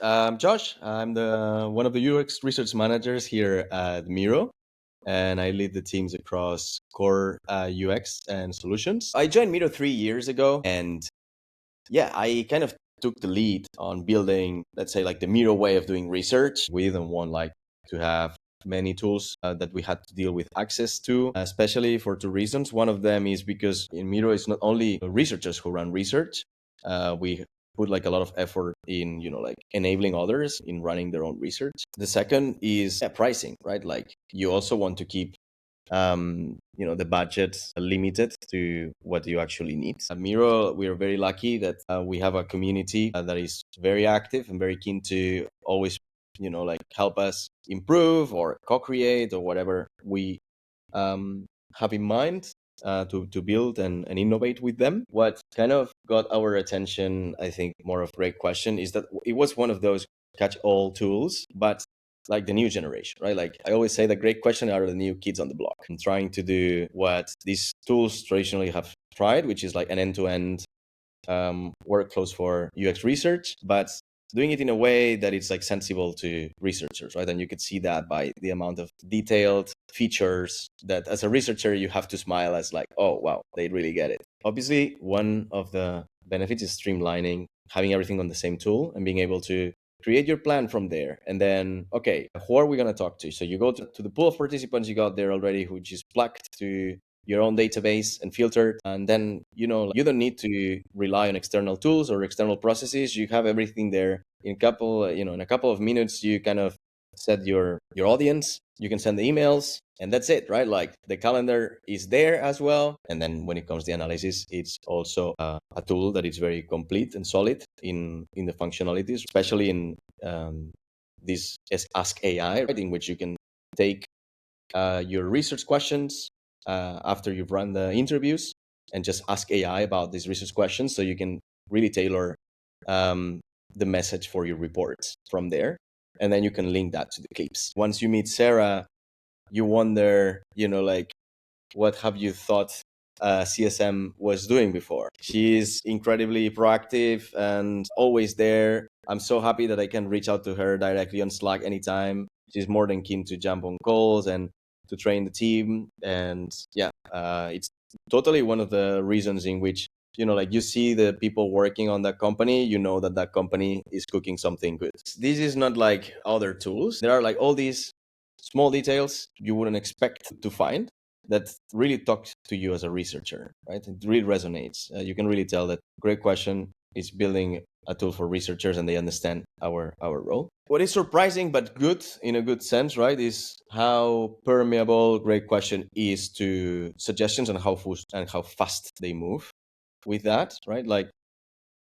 Josh. I'm the one of the UX research managers here at Miro, and I lead the teams across core UX and solutions. I joined Miro 3 years ago, and yeah, I kind of took the lead on building, let's say, like the Miro way of doing research. We didn't want like to have many tools that we had to deal with access to, especially for two reasons. One of them is because in Miro, it's not only researchers who run research. We put like a lot of effort in, like enabling others in running their own research. The second is pricing, right? Like you also want to keep the budget limited to what you actually need. At Miro, we are very lucky that we have a community that is very active and very keen to always, like help us improve or co-create or whatever we have in mind to build and innovate with them. What kind of got our attention, I think, more of a great question, is that it was one of those catch-all tools, but like the new generation, right? Like I always say, the great question are the new kids on the block and trying to do what these tools traditionally have tried, which is like an end-to-end workflows for UX research, but doing it in a way that it's like sensible to researchers, right? And you could see that by the amount of detailed features that as a researcher you have to smile as like, oh wow, they really get it. Obviously, one of the benefits is streamlining, having everything on the same tool and being able to create your plan from there. And then, okay, who are we going to talk to? So you go to the pool of participants you got there already, which is plugged to your own database and filtered. And then, you don't need to rely on external tools or external processes. You have everything there in a couple of minutes. You kind of set your audience. You can send the emails, and that's it, right? Like the calendar is there as well. And then when it comes to the analysis, it's also a tool that is very complete and solid in the functionalities, especially in this Ask AI, right? In which you can take your research questions after you've run the interviews and just ask AI about these research questions, so you can really tailor the message for your reports from there. And then you can link that to the clips. Once you meet Sarah, you wonder, like, what have you thought CSM was doing before? She's incredibly proactive and always there. I'm so happy that I can reach out to her directly on Slack anytime. She's more than keen to jump on calls and to train the team. And yeah, it's totally one of the reasons in which, like you see the people working on that company, you know that that company is cooking something good. This is not like other tools. There are like all these small details you wouldn't expect to find that really talks to you as a researcher, right? It really resonates. You can really tell that Great Question is building a tool for researchers and they understand our role. What is surprising but good in a good sense, right, is how permeable Great Question is to suggestions and how fast they move with that, right? Like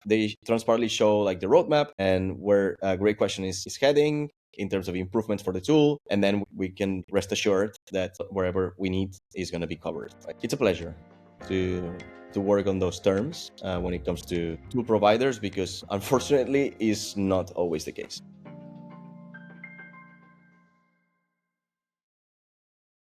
they transparently show like the roadmap and where a Great Question is heading in terms of improvements for the tool, and then we can rest assured that wherever we need is going to be covered. Right? It's a pleasure to work on those terms when it comes to tool providers, because unfortunately is not always the case.